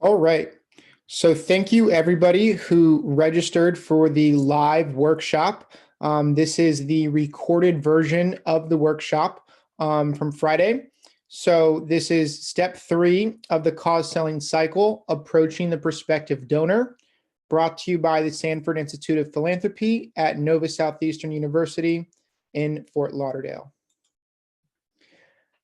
All right. So thank you everybody who registered for the live workshop. This is the recorded version of the workshop from Friday. So this is step 3 of the cause selling cycle, approaching the prospective donor, brought to you by the Sanford Institute of Philanthropy at Nova Southeastern University in Fort Lauderdale.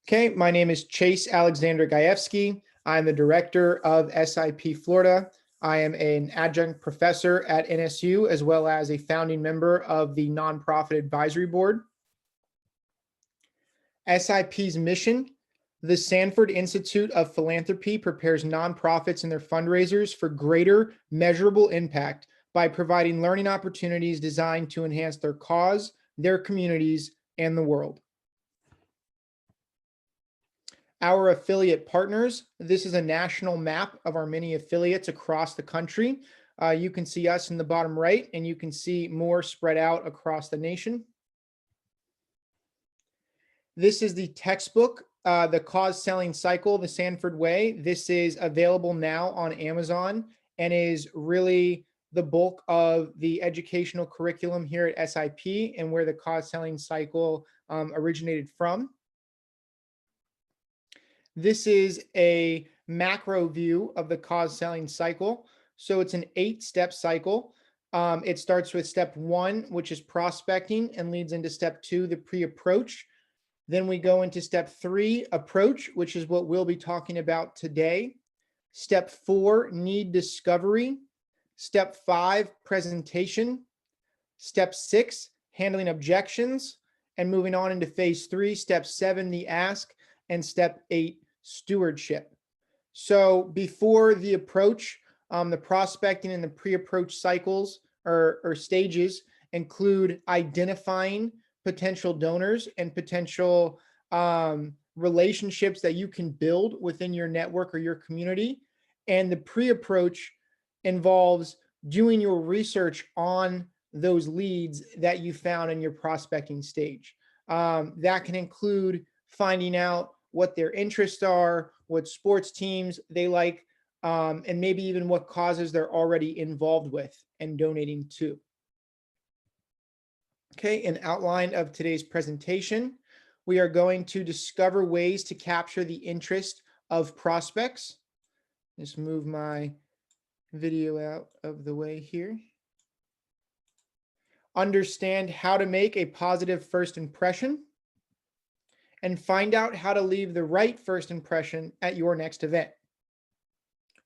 Okay, my name is Chase Alexander Gajewski. I'm the director of SIP Florida. I am an adjunct professor at NSU, as well as a founding member of the Nonprofit Advisory Board. SIP's mission: the Sanford Institute of Philanthropy prepares nonprofits and their fundraisers for greater measurable impact by providing learning opportunities designed to enhance their cause, their communities, and the world. Our affiliate partners: this is a national map of our many affiliates across the country. You can see us in the bottom right, and you can see more spread out across the nation. This is the textbook, The Cause Selling Cycle, The Sanford Way. This is available now on Amazon and is really the bulk of the educational curriculum here at SIP and where the cause selling cycle originated from. This is a macro view of the cause selling cycle. So it's an 8-step cycle. It starts with step 1, which is prospecting, and leads into step 2, the pre-approach. Then we go into step 3, approach, which is what we'll be talking about today. Step 4, need discovery. Step 5, presentation. Step 6, handling objections. And moving on into phase 3, step 7, the ask, and step 8, stewardship. So before the approach, the prospecting and the pre-approach cycles or stages include identifying potential donors and potential relationships that you can build within your network or your community. And the pre-approach involves doing your research on those leads that you found in your prospecting stage. That can include finding out what their interests are, what sports teams they like, and maybe even what causes they're already involved with and donating to. Okay, an outline of today's presentation. We are going to discover ways to capture the interest of prospects. Just move my video out of the way here. Understand how to make a positive first impression, and find out how to leave the right first impression at your next event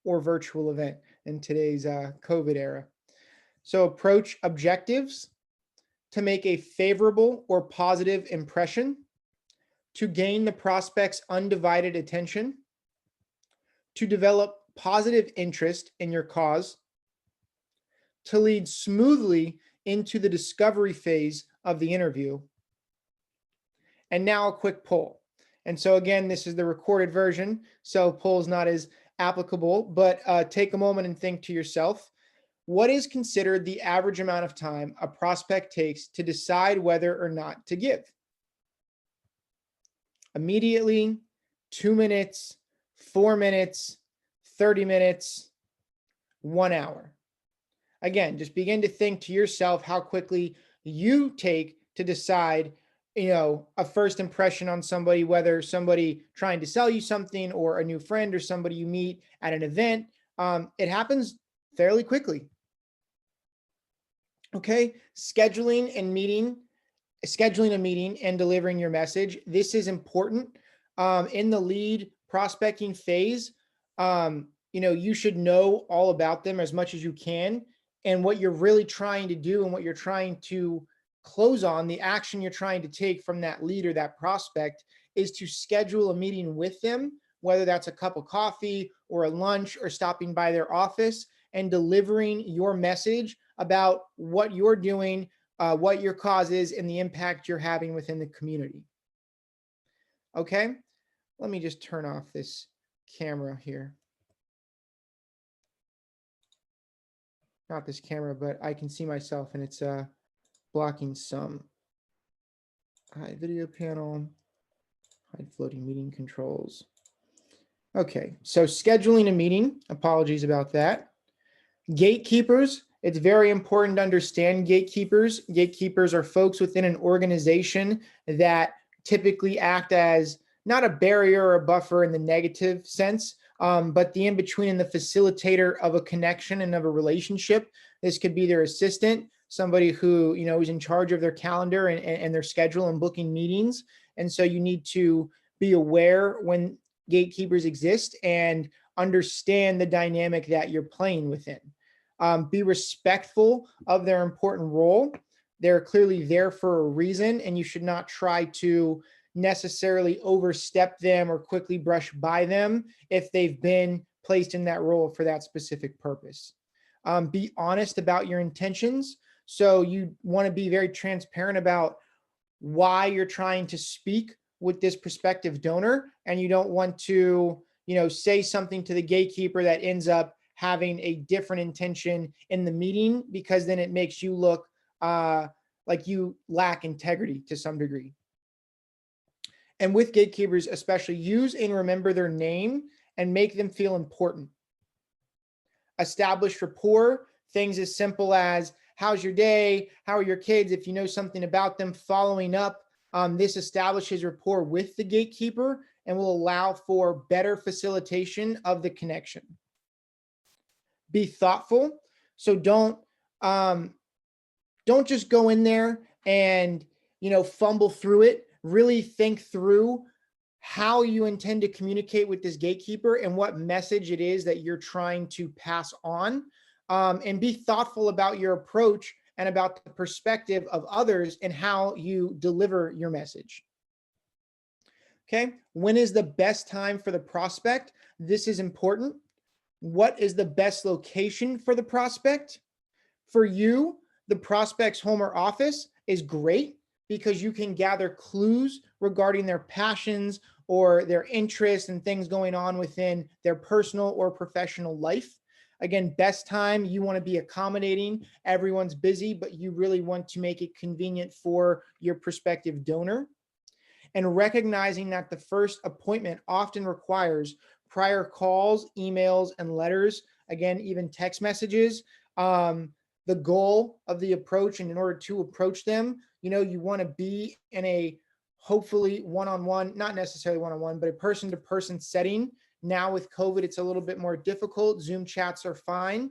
or virtual event in today's COVID era. So approach objectives: to make a favorable or positive impression, to gain the prospect's undivided attention, to develop positive interest in your cause, to lead smoothly into the discovery phase of the interview. And now a quick poll. And so again, this is the recorded version, so poll's not as applicable, but take a moment and think to yourself, what is considered the average amount of time a prospect takes to decide whether or not to give? Immediately, 2 minutes, 4 minutes, 30 minutes, 1 hour. Again, just begin to think to yourself how quickly you take to decide a first impression on somebody, whether somebody trying to sell you something or a new friend or somebody you meet at an event. It happens fairly quickly. Okay, scheduling a meeting and delivering your message. This is important. In the lead prospecting phase, you should know all about them as much as you can, and what you're really trying to do and what you're trying to close on, the action you're trying to take from that lead or that prospect, is to schedule a meeting with them, whether that's a cup of coffee or a lunch or stopping by their office and delivering your message about what you're doing, what your cause is, and the impact you're having within the community. Okay, let me just turn off this camera here. Not this camera, but I can see myself and it's blocking some. Hide video panel, hide floating meeting controls. Okay, so scheduling a meeting, apologies about that. Gatekeepers, it's very important to understand gatekeepers. Gatekeepers are folks within an organization that typically act as not a barrier or a buffer in the negative sense, but the in between and the facilitator of a connection and of a relationship. This could be their assistant, somebody who is in charge of their calendar and their schedule and booking meetings. And so you need to be aware when gatekeepers exist and understand the dynamic that you're playing within. Be respectful of their important role. They're clearly there for a reason, and you should not try to necessarily overstep them or quickly brush by them if they've been placed in that role for that specific purpose. Be honest about your intentions. So you want to be very transparent about why you're trying to speak with this prospective donor, and you don't want to say something to the gatekeeper that ends up having a different intention in the meeting, because then it makes you look like you lack integrity to some degree. And with gatekeepers especially, use and remember their name and make them feel important. Establish rapport, things as simple as how's your day, how are your kids, if you know something about them, following up. This establishes rapport with the gatekeeper and will allow for better facilitation of the connection. Be thoughtful. So don't just go in there and fumble through it. Really think through how you intend to communicate with this gatekeeper and what message it is that you're trying to pass on. And be thoughtful about your approach and about the perspective of others and how you deliver your message. Okay, when is the best time for the prospect? This is important. What is the best location for the prospect? For you, the prospect's home or office is great because you can gather clues regarding their passions or their interests and things going on within their personal or professional life. Again, best time, you want to be accommodating. Everyone's busy, but you really want to make it convenient for your prospective donor. And recognizing that the first appointment often requires prior calls, emails, and letters, again, even text messages. The goal of the approach, and in order to approach them, you want to be in a hopefully one-on-one, not necessarily one-on-one, but a person-to-person setting. Now with COVID, it's a little bit more difficult. Zoom chats are fine,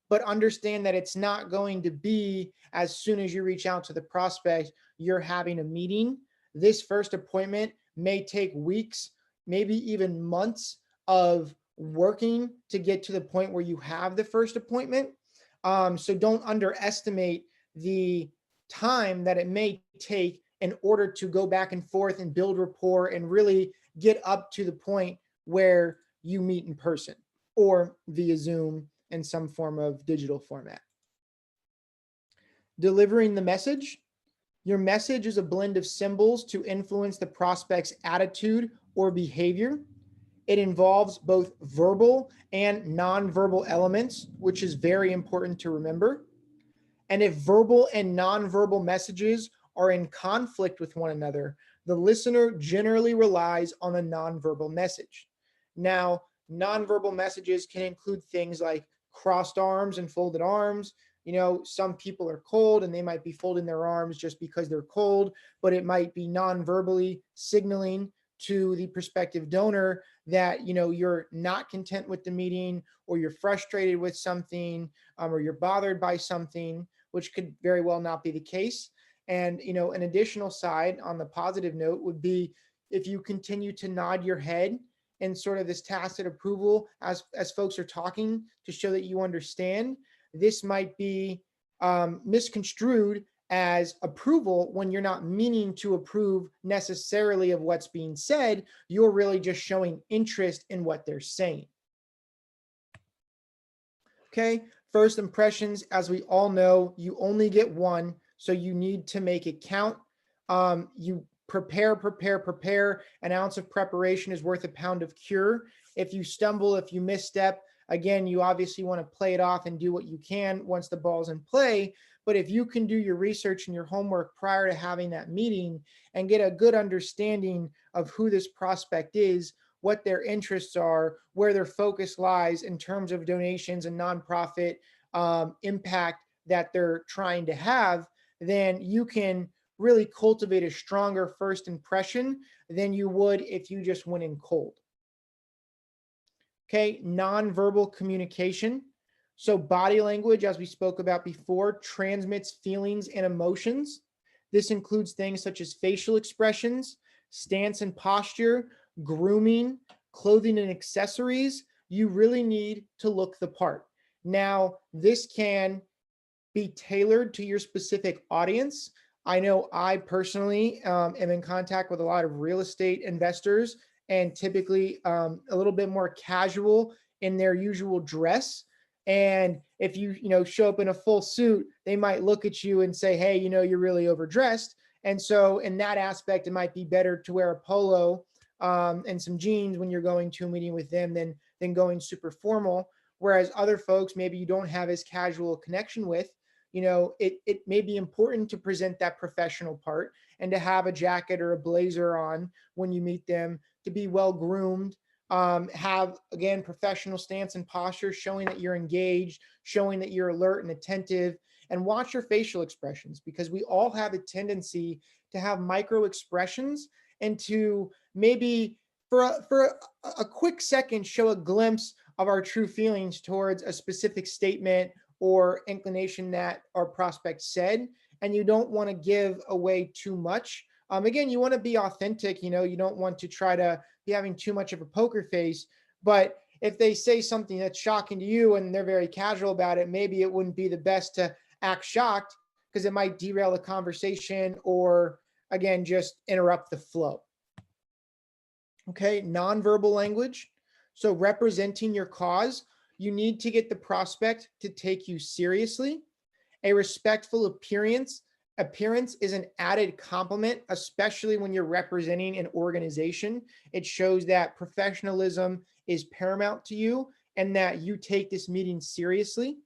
but understand that it's not going to be as soon as you reach out to the prospect, you're having a meeting. This first appointment may take weeks, maybe even months of working to get to the point where you have the first appointment. So don't underestimate the time that it may take in order to go back and forth and build rapport and really get up to the point where you meet in person or via Zoom in some form of digital format. Delivering the message. Your message is a blend of symbols to influence the prospect's attitude or behavior. It involves both verbal and nonverbal elements, which is very important to remember. And if verbal and nonverbal messages are in conflict with one another, the listener generally relies on a nonverbal message. Now, nonverbal messages can include things like crossed arms and folded arms. Some people are cold and they might be folding their arms just because they're cold, but it might be non-verbally signaling to the prospective donor that you're not content with the meeting, or you're frustrated with something, or you're bothered by something, which could very well not be the case. And an additional side on the positive note would be if you continue to nod your head in sort of this tacit approval as folks are talking to show that you understand. This might be misconstrued as approval when you're not meaning to approve necessarily of what's being said. You're really just showing interest in what they're saying. Okay, first impressions, as we all know, you only get one, so you need to make it count. You prepare. An ounce of preparation is worth a pound of cure. If you stumble, if you misstep, again, you obviously want to play it off and do what you can once the ball's in play. But if you can do your research and your homework prior to having that meeting and get a good understanding of who this prospect is, what their interests are, where their focus lies in terms of donations and nonprofit impact that they're trying to have, then you can really cultivate a stronger first impression than you would if you just went in cold. Okay, nonverbal communication. So body language, as we spoke about before, transmits feelings and emotions. This includes things such as facial expressions, stance and posture, grooming, clothing and accessories. You really need to look the part. Now, this can be tailored to your specific audience. I know I personally am in contact with a lot of real estate investors, and typically a little bit more casual in their usual dress. And if you show up in a full suit, they might look at you and say, "Hey, you're really overdressed." And so, in that aspect, it might be better to wear a polo and some jeans when you're going to a meeting with them than going super formal. Whereas other folks, maybe you don't have as casual a connection with, it may be important to present that professional part and to have a jacket or a blazer on when you meet them, to be well groomed, have, again, professional stance and posture, showing that you're engaged, showing that you're alert and attentive, and watch your facial expressions, because we all have a tendency to have micro expressions and to maybe for a quick second show a glimpse of our true feelings towards a specific statement or inclination that our prospect said, and you don't want to give away too much. Again, you want to be authentic. You don't want to try to be having too much of a poker face. But if they say something that's shocking to you and they're very casual about it, maybe it wouldn't be the best to act shocked, because it might derail the conversation or, again, just interrupt the flow. Okay, nonverbal language. So representing your cause, you need to get the prospect to take you seriously. A respectful appearance is an added compliment, especially when you're representing an organization. It shows that professionalism is paramount to you and that you take this meeting seriously.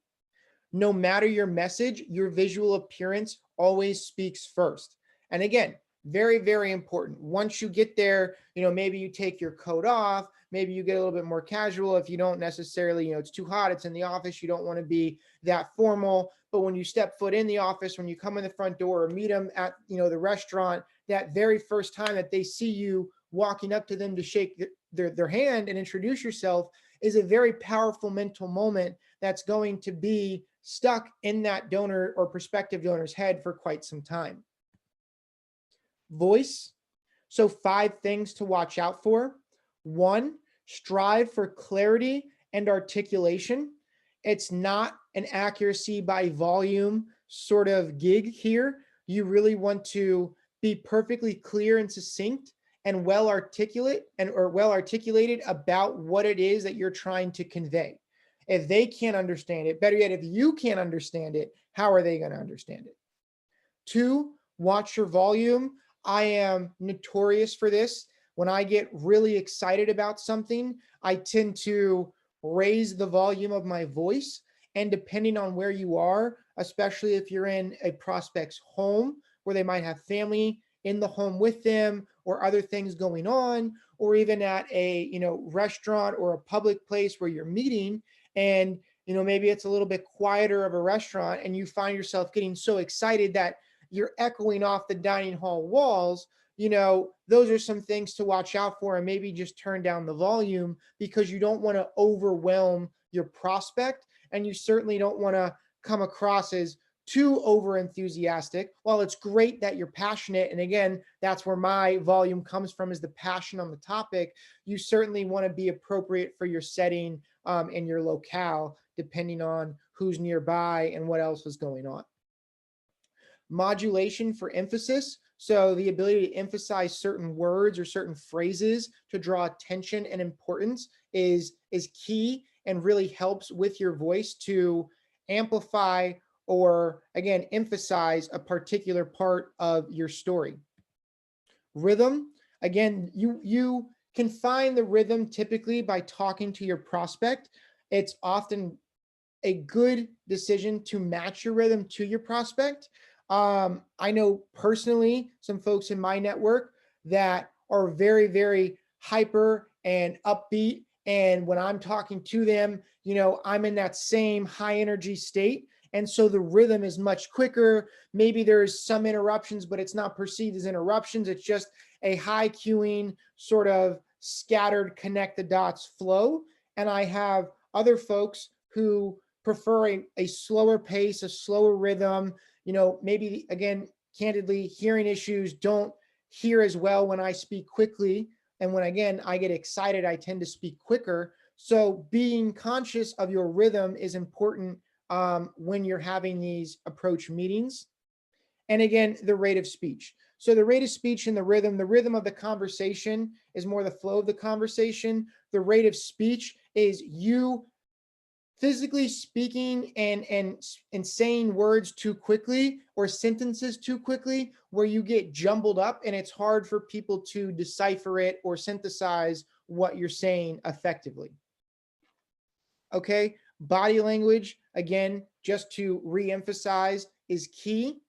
No matter your message, your visual appearance always speaks first. And again, very, very important. Once you get there, maybe you take your coat off, maybe you get a little bit more casual. If you don't necessarily, it's too hot, it's in the office, you don't want to be that formal. But when you step foot in the office, when you come in the front door or meet them at, the restaurant, that very first time that they see you walking up to them to shake their hand and introduce yourself is a very powerful mental moment that's going to be stuck in that donor or prospective donor's head for quite some time. Voice. So 5 things to watch out for. 1, strive for clarity and articulation. It's not an accuracy by volume sort of gig here. You really want to be perfectly clear and succinct and well articulated about what it is that you're trying to convey. If they can't understand it, better yet, if you can't understand it, how are they going to understand it? 2, watch your volume. I am notorious for this. When I get really excited about something, I tend to raise the volume of my voice. And depending on where you are, especially if you're in a prospect's home where they might have family in the home with them or other things going on, or even at a restaurant or a public place where you're meeting, and maybe it's a little bit quieter of a restaurant and you find yourself getting so excited that you're echoing off the dining hall walls, those are some things to watch out for, and maybe just turn down the volume, because you don't want to overwhelm your prospect, and you certainly don't want to come across as too over enthusiastic. While it's great that you're passionate, and again, that's where my volume comes from, is the passion on the topic, you certainly want to be appropriate for your setting and your locale, depending on who's nearby and what else is going on. Modulation for emphasis. So the ability to emphasize certain words or certain phrases to draw attention and importance is key, and really helps with your voice to amplify or, again, emphasize a particular part of your story. Rhythm. Again, you can find the rhythm typically by talking to your prospect. It's often a good decision to match your rhythm to your prospect. I know personally some folks in my network that are very, very hyper and upbeat. And when I'm talking to them, I'm in that same high energy state. And so the rhythm is much quicker. Maybe there's some interruptions, but it's not perceived as interruptions. It's just a high cueing, sort of scattered, connect the dots flow. And I have other folks who prefer a slower pace, a slower rhythm. Maybe again, candidly, hearing issues, don't hear as well when I speak quickly. And when again, I get excited, I tend to speak quicker. So being conscious of your rhythm is important when you're having these approach meetings. And again, the rate of speech. So the rate of speech and the rhythm of the conversation is more the flow of the conversation. The rate of speech is you physically speaking and saying words too quickly or sentences too quickly, where you get jumbled up and it's hard for people to decipher it or synthesize what you're saying effectively. Okay, body language, again, just to re-emphasize, is key.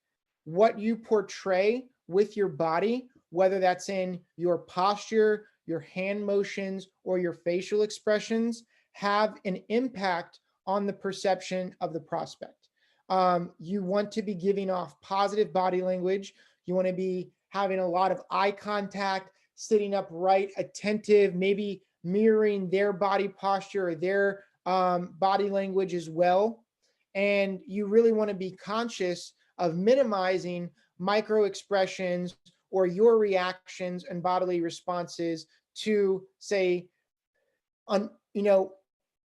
What you portray with your body, whether that's in your posture, your hand motions, or your facial expressions, have an impact on the perception of the prospect. You want to be giving off positive body language. You want to be having a lot of eye contact, sitting upright, attentive, maybe mirroring their body posture or their body language as well. And you really want to be conscious of minimizing micro expressions or your reactions and bodily responses to, say, on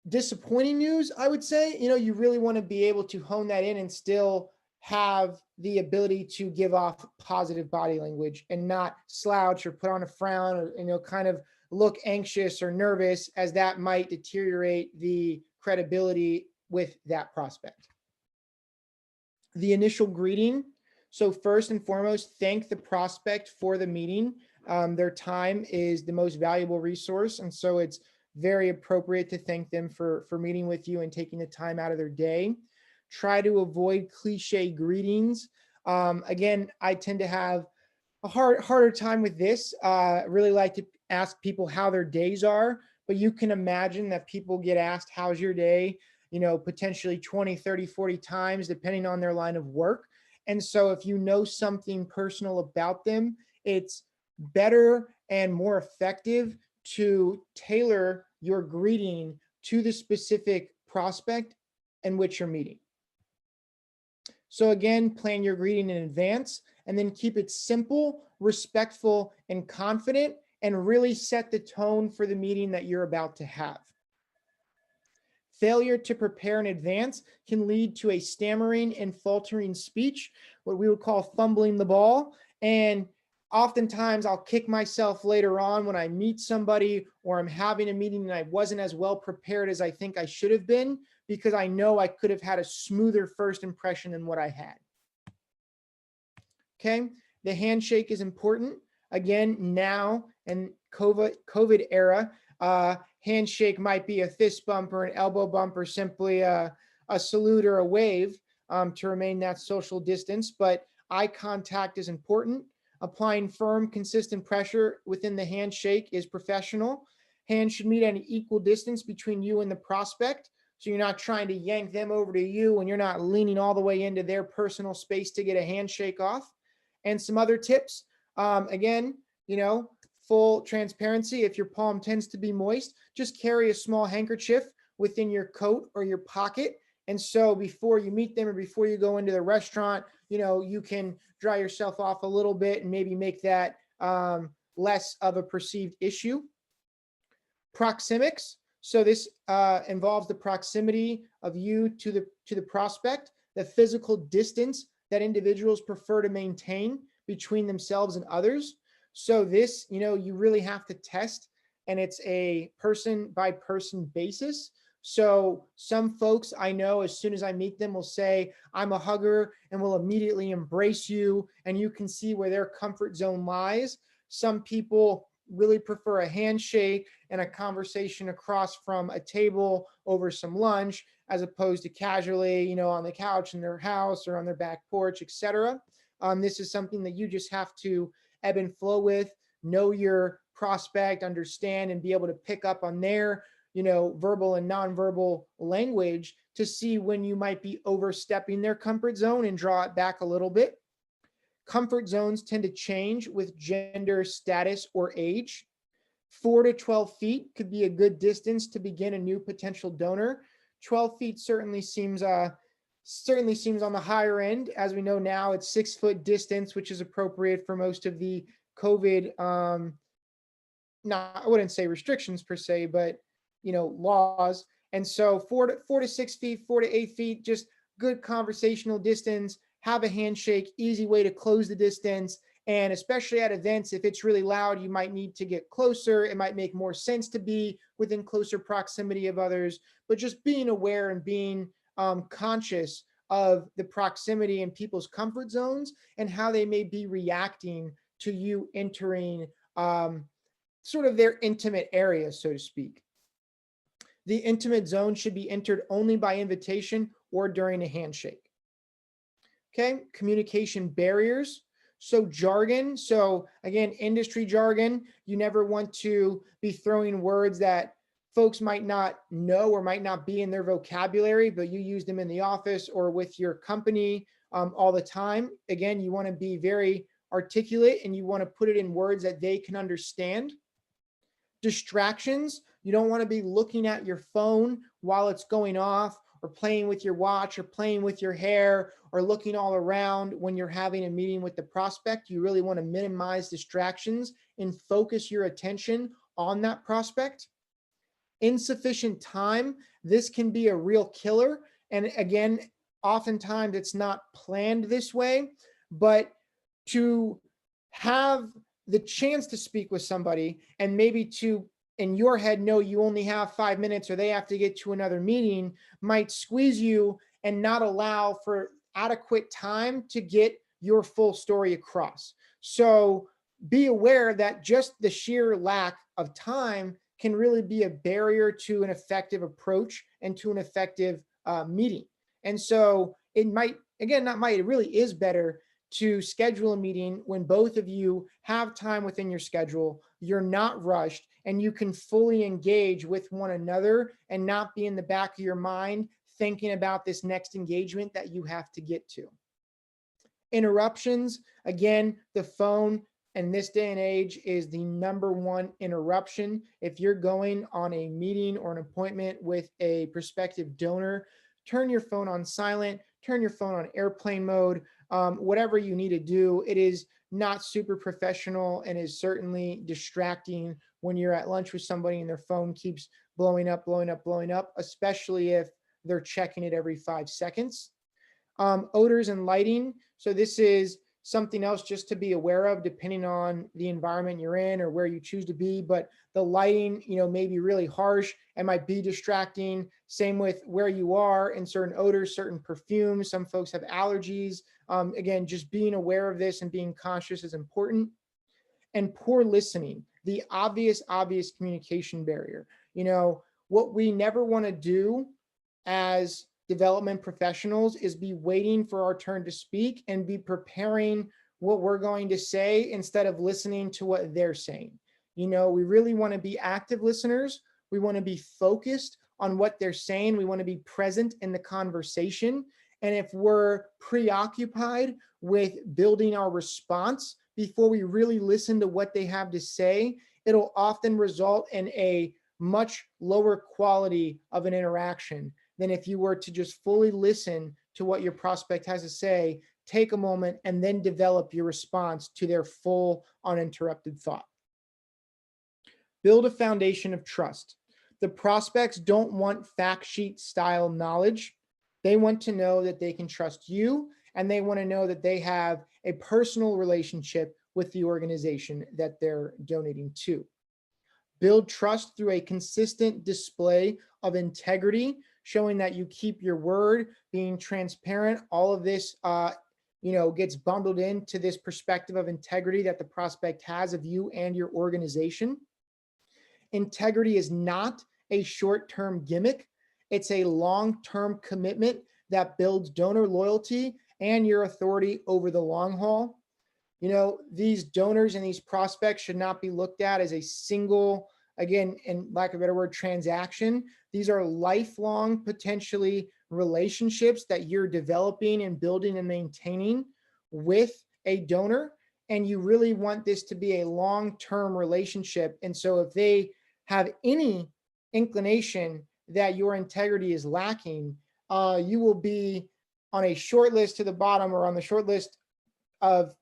disappointing news. I would say you really want to be able to hone that in and still have the ability to give off positive body language and not slouch or put on a frown or kind of look anxious or nervous, as that might deteriorate the credibility with that prospect. The initial greeting. So first and foremost, thank the prospect for the meeting. Their time is the most valuable resource, and so it's very appropriate to thank them for meeting with you and taking the time out of their day. Try to avoid cliche greetings. Again, I tend to have a harder time with this. Really like to ask people how their days are, but you can imagine that people get asked, how's your day? Potentially 20, 30, 40 times, depending on their line of work. And so if you know something personal about them, it's better and more effective to tailor your greeting to the specific prospect in which you're meeting. So again, plan your greeting in advance and then keep it simple, respectful, and confident, and really set the tone for the meeting that you're about to have. Failure to prepare in advance can lead to a stammering and faltering speech, what we would call fumbling the ball. And oftentimes I'll kick myself later on when I meet somebody or I'm having a meeting and I wasn't as well prepared as I think I should have been, because I know I could have had a smoother first impression than what I had. Okay, the handshake is important. Again, now in COVID era, handshake might be a fist bump or an elbow bump or simply a salute or a wave to remain that social distance, but eye contact is important. Applying firm, consistent pressure within the handshake is professional. Hands should meet at an equal distance between you and the prospect. So you're not trying to yank them over to you and you're not leaning all the way into their personal space to get a handshake off. And some other tips, again, full transparency. If your palm tends to be moist, just carry a small handkerchief within your coat or your pocket. And so before you meet them or before you go into the restaurant, you can dry yourself off a little bit and maybe make that less of a perceived issue. Proxemics. So this involves the proximity of you to the prospect, the physical distance that individuals prefer to maintain between themselves and others. So this, you really have to test, and it's a person by person basis. So some folks I know, as soon as I meet them, will say, I'm a hugger, and will immediately embrace you, and you can see where their comfort zone lies. Some people really prefer a handshake and a conversation across from a table over some lunch, as opposed to casually, on the couch in their house or on their back porch, etc. This is something that you just have to ebb and flow with. know your prospect, understand, and be able to pick up on their, verbal and nonverbal language to see when you might be overstepping their comfort zone and draw it back a little bit. Comfort zones tend to change with gender, status, or age. 4 to 12 feet could be a good distance to begin a new potential donor. 12 feet certainly seems on the higher end. As we know now, it's 6 foot distance, which is appropriate for most of the COVID, not, I wouldn't say restrictions per se, but laws. And so 4 to 6 feet, 4 to 8 feet, just good conversational distance. Have a handshake, easy way to close the distance. And especially at events, if it's really loud, you might need to get closer. It might make more sense to be within closer proximity of others, but just being aware and being conscious of the proximity and people's comfort zones and how they may be reacting to you entering sort of their intimate area, so to speak. The intimate zone should be entered only by invitation or during a handshake. Okay, communication barriers. So jargon. So again, industry jargon. You never want to be throwing words that folks might not know or might not be in their vocabulary, but you use them in the office or with your company all the time. Again, you want to be very articulate and you want to put it in words that they can understand. Distractions. You don't want to be looking at your phone while it's going off, or playing with your watch, or playing with your hair, or looking all around when you're having a meeting with the prospect. You really want to minimize distractions and focus your attention on that prospect. Insufficient time. This can be a real killer. And again, oftentimes it's not planned this way, but to have the chance to speak with somebody and maybe to in your head know you only have 5 minutes or they have to get to another meeting might squeeze you and not allow for adequate time to get your full story across. So be aware that just the sheer lack of time can really be a barrier to an effective approach and to an effective meeting. And so it might, again, not might, it really is better to schedule a meeting when both of you have time within your schedule, you're not rushed, and you can fully engage with one another and not be in the back of your mind thinking about this next engagement that you have to get to. Interruptions, again, the phone in this day and age is the number one interruption. If you're going on a meeting or an appointment with a prospective donor, turn your phone on silent, turn your phone on airplane mode, whatever you need to do. It is not super professional and is certainly distracting when you're at lunch with somebody and their phone keeps blowing up, especially if they're checking it every 5 seconds. Odors and lighting. So this is something else just to be aware of depending on the environment you're in or where you choose to be. But the lighting, may be really harsh and might be distracting. Same with where you are and certain odors, certain perfumes. Some folks have allergies. Again, just being aware of this and being conscious is important. And poor listening, the obvious communication barrier. What we never want to do as development professionals is be waiting for our turn to speak and be preparing what we're going to say instead of listening to what they're saying. We really want to be active listeners. We want to be focused on what they're saying. We want to be present in the conversation. And if we're preoccupied with building our response before we really listen to what they have to say, it'll often result in a much lower quality of an interaction than if you were to just fully listen to what your prospect has to say, take a moment, and then develop your response to their full uninterrupted thought. Build a foundation of trust. The prospects don't want fact sheet style knowledge. They want to know that they can trust you, and they want to know that they have a personal relationship with the organization that they're donating to. Build trust through a consistent display of integrity, showing that you keep your word, being transparent. All of this, gets bundled into this perspective of integrity that the prospect has of you and your organization. Integrity is not a short-term gimmick. It's a long-term commitment that builds donor loyalty and your authority over the long haul. These donors and these prospects should not be looked at as a single, again, in lack of a better word, transaction. These are lifelong, potentially relationships that you're developing and building and maintaining with a donor. And you really want this to be a long-term relationship. And so if they have any inclination that your integrity is lacking, you will be on a short list to the bottom, or on the short list of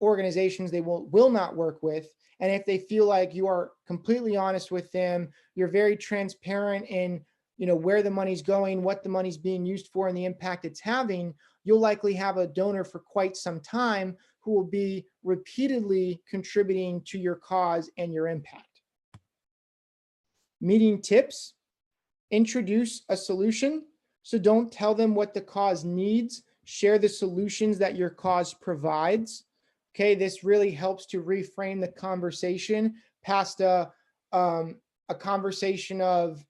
organizations they will not work with. And if they feel like you are completely honest with them, you're very transparent in where the money's going, what the money's being used for, and the impact it's having, you'll likely have a donor for quite some time who will be repeatedly contributing to your cause and your impact. Meeting tips: introduce a solution. So don't tell them what the cause needs. Share the solutions that your cause provides. Okay, this really helps to reframe the conversation past a conversation of,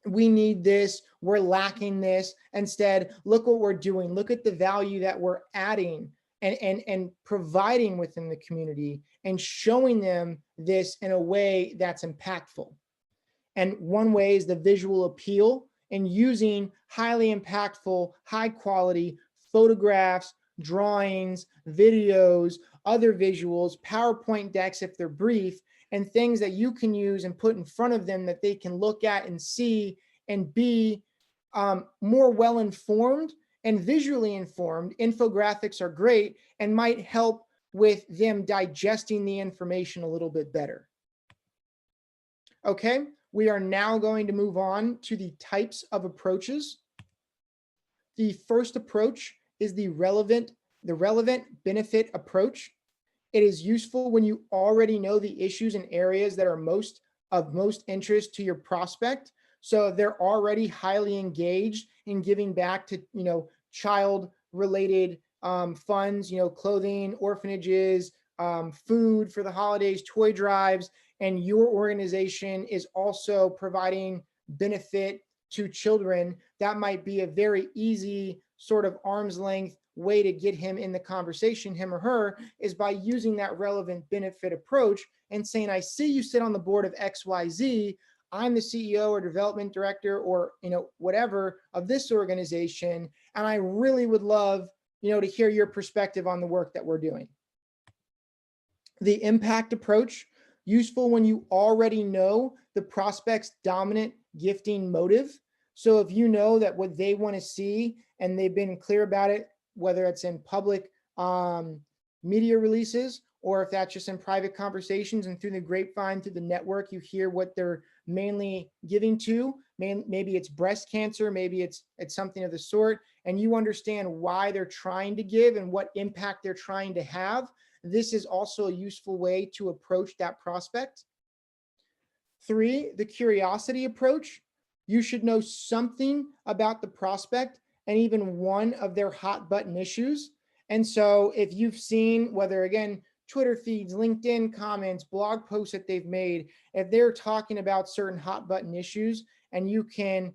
we need this, we're lacking this. Instead, look what we're doing. Look at the value that we're adding and providing within the community, and showing them this in a way that's impactful. And one way is the visual appeal, and using highly impactful, high quality photographs, drawings, videos, other visuals, PowerPoint decks if they're brief, and things that you can use and put in front of them that they can look at and see and be more well-informed and visually informed. Infographics are great and might help with them digesting the information a little bit better. Okay, we are now going to move on to the types of approaches. The first approach is the relevant benefit approach. It is useful when you already know the issues and areas that are of most interest to your prospect. So they're already highly engaged in giving back to, child related funds, clothing, orphanages, food for the holidays, toy drives, and your organization is also providing benefit to children. That might be a very easy sort of arm's length way to get him in the conversation, him or her, is by using that relevant benefit approach and saying, I see you sit on the board of XYZ. I'm the CEO or development director or, whatever of this organization. And I really would love, to hear your perspective on the work that we're doing. The impact approach, useful when you already know the prospect's dominant gifting motive. So if you know that what they want to see and they've been clear about it, whether it's in public media releases, or if that's just in private conversations and through the grapevine, through the network, you hear what they're mainly giving to. Maybe it's breast cancer, maybe it's something of the sort, and you understand why they're trying to give and what impact they're trying to have. This is also a useful way to approach that prospect. 3, the curiosity approach. You should know something about the prospect and even one of their hot button issues. And so if you've seen, whether again, Twitter feeds, LinkedIn comments, blog posts that they've made, if they're talking about certain hot button issues and you can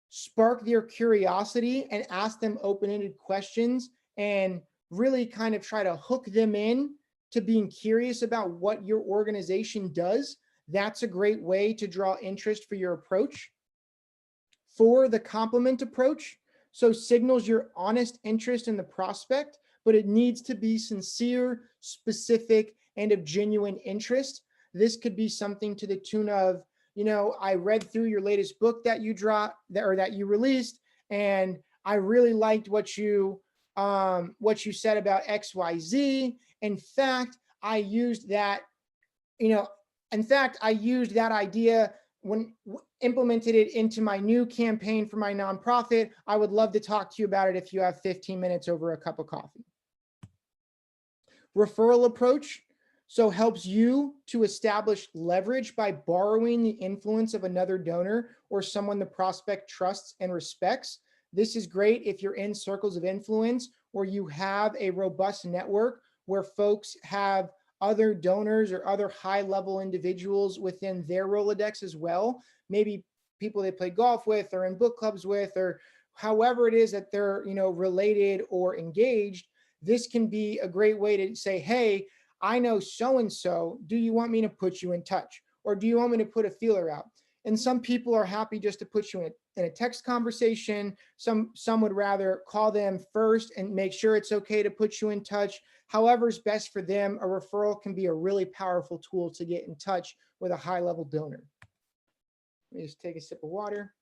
spark their curiosity and ask them open-ended questions and really kind of try to hook them in to being curious about what your organization does, that's a great way to draw interest for your approach. 4, the complement approach. So signals your honest interest in the prospect, but it needs to be sincere, specific, and of genuine interest. This could be something to the tune of, I read through your latest book that you that you released, and I really liked what you said about XYZ. In fact, I used that idea when implemented it into my new campaign for my nonprofit. I would love to talk to you about it if you have 15 minutes over a cup of coffee. Referral approach, so helps you to establish leverage by borrowing the influence of another donor or someone the prospect trusts and respects. This is great if you're in circles of influence or you have a robust network where folks have other donors or other high-level individuals within their Rolodex as well. Maybe people they play golf with or in book clubs with, or however it is that they're related or engaged. this can be a great way to say, hey, I know so-and-so, do you want me to put you in touch? Or do you want me to put a feeler out? And some people are happy just to put you in a text conversation. Some would rather call them first and make sure it's okay to put you in touch. However's best for them. A referral can be a really powerful tool to get in touch with a high-level donor. Let me just take a sip of water.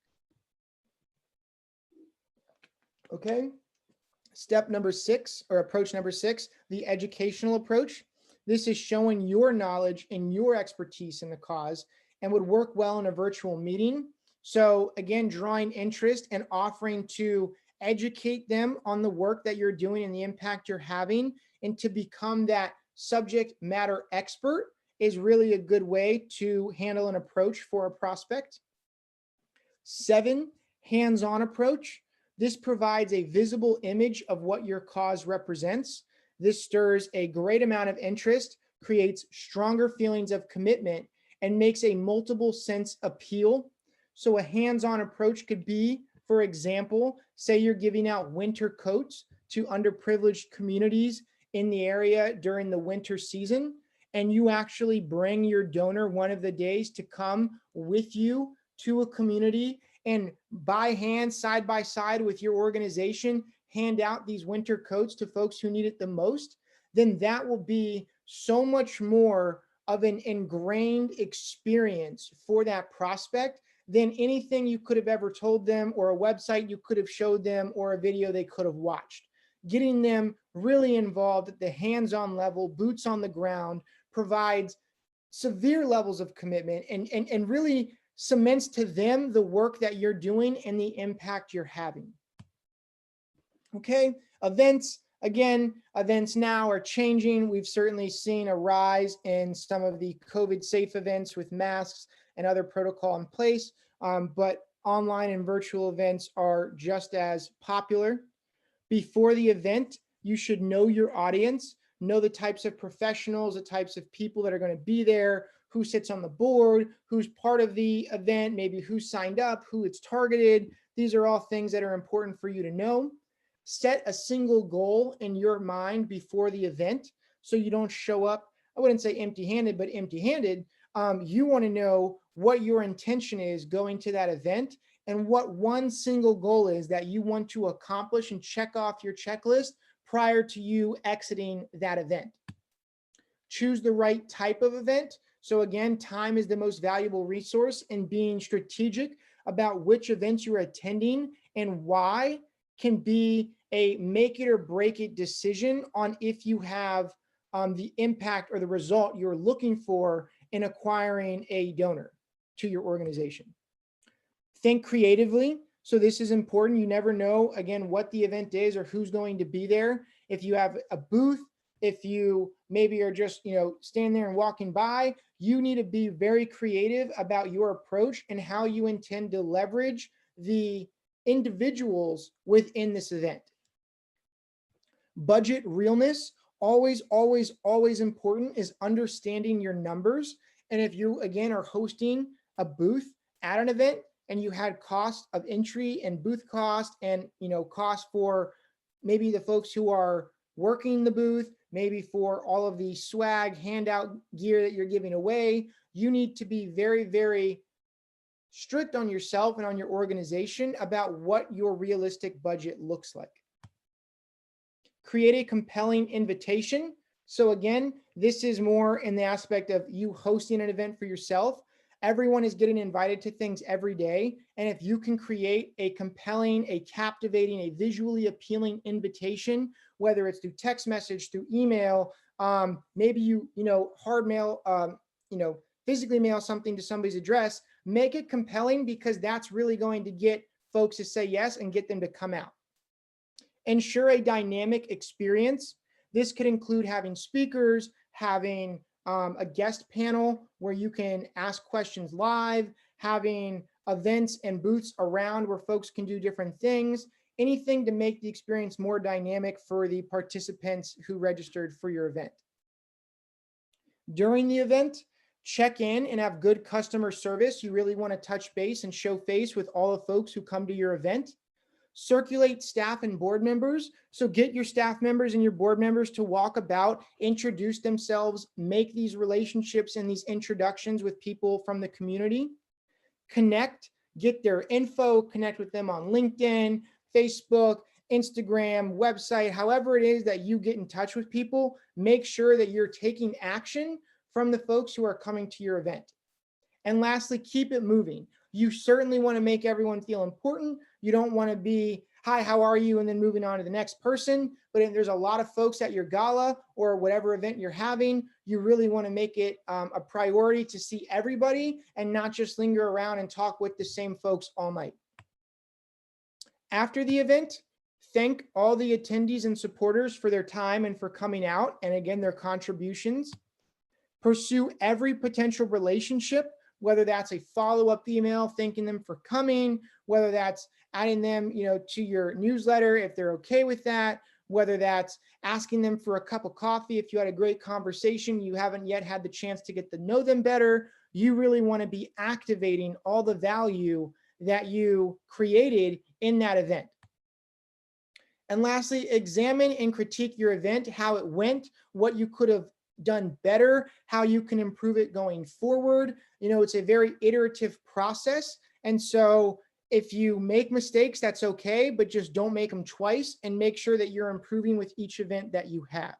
Okay. Step number 6, or approach number 6, the educational approach. This is showing your knowledge and your expertise in the cause and would work well in a virtual meeting. So again, drawing interest and offering to educate them on the work that you're doing and the impact you're having, and to become that subject matter expert is really a good way to handle an approach for a prospect. 7, hands-on approach. This provides a visible image of what your cause represents. This stirs a great amount of interest, creates stronger feelings of commitment, and makes a multiple sense appeal. So a hands-on approach could be, for example, say you're giving out winter coats to underprivileged communities in the area during the winter season, and you actually bring your donor one of the days to come with you to a community and by hand, side by side with your organization, hand out these winter coats to folks who need it the most, then that will be so much more of an ingrained experience for that prospect than anything you could have ever told them, or a website you could have showed them, or a video they could have watched. Getting them really involved at the hands-on level, boots on the ground, provides severe levels of commitment and really cements to them the work that you're doing and the impact you're having. Okay, events. Again, events now are changing. We've certainly seen a rise in some of the COVID safe events with masks and other protocol in place, but online and virtual events are just as popular. Before the event, you should know your audience, know the types of professionals, the types of people that are going to be there, who sits on the board, who's part of the event, maybe who signed up, who it's targeted. These are all things that are important for you to know. Set a single goal in your mind before the event so you don't show up, I wouldn't say empty-handed, but empty-handed. You want to know what your intention is going to that event and what one single goal is that you want to accomplish and check off your checklist prior to you exiting that event. Choose the right type of event. So again, time is the most valuable resource, and being strategic about which events you're attending and why can be a make it or break it decision on if you have the impact or the result you're looking for in acquiring a donor to your organization. Think creatively. So this is important. You never know, again, what the event is or who's going to be there. If you have a booth, if you maybe are just, standing there and walking by, you need to be very creative about your approach and how you intend to leverage the individuals within this event. Budget realness, always, always, always important is understanding your numbers. And if you, again, are hosting a booth at an event and you had cost of entry and booth cost and, cost for maybe the folks who are working the booth, maybe for all of the swag handout gear that you're giving away, you need to be very, very strict on yourself and on your organization about what your realistic budget looks like. Create a compelling invitation. So again, this is more in the aspect of you hosting an event for yourself. Everyone is getting invited to things every day. And if you can create a compelling, a captivating, a visually appealing invitation, whether it's through text message, through email, maybe you hard mail, physically mail something to somebody's address, make it compelling, because that's really going to get folks to say yes and get them to come out. Ensure a dynamic experience. This could include having speakers, having a guest panel where you can ask questions live, having events and booths around where folks can do different things, anything to make the experience more dynamic for the participants who registered for your event. During the event, check in and have good customer service. You really want to touch base and show face with all the folks who come to your event. Circulate staff and board members. So get your staff members and your board members to walk about, introduce themselves, make these relationships and these introductions with people from the community. Connect, get their info, connect with them on LinkedIn, Facebook, Instagram, website, however it is that you get in touch with people. Make sure that you're taking action from the folks who are coming to your event. And lastly, keep it moving. You certainly want to make everyone feel important. You don't want to be, hi, how are you? And then moving on to the next person. But if there's a lot of folks at your gala or whatever event you're having, you really want to make it a priority to see everybody and not just linger around and talk with the same folks all night. After the event, thank all the attendees and supporters for their time and for coming out, and again, their contributions. Pursue every potential relationship, whether that's a follow-up email thanking them for coming, whether that's adding them, to your newsletter if they're okay with that, whether that's asking them for a cup of coffee if you had a great conversation, you haven't yet had the chance to get to know them better. You really want to be activating all the value that you created in that event. And lastly, examine and critique your event, how it went, what you could have done better, how you can improve it going forward. It's a very iterative process. And so if you make mistakes, that's okay, but just don't make them twice and make sure that you're improving with each event that you have.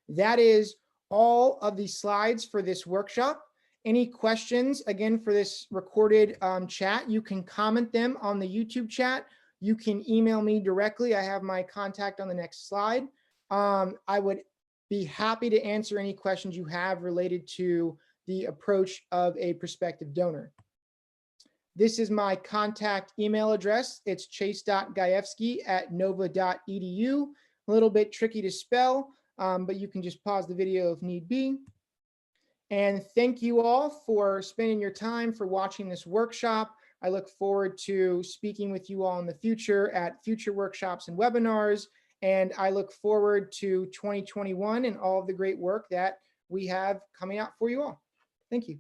That is all of the slides for this workshop. Any questions, again, for this recorded chat, you can comment them on the YouTube chat. You can email me directly. I have my contact on the next slide. I would be happy to answer any questions you have related to the approach of a prospective donor. This is my contact email address. It's chase.gajewski@nova.edu. A little bit tricky to spell, but you can just pause the video if need be. And thank you all for spending your time, for watching this workshop. I look forward to speaking with you all in the future at future workshops and webinars. And I look forward to 2021 and all of the great work that we have coming out for you all. Thank you.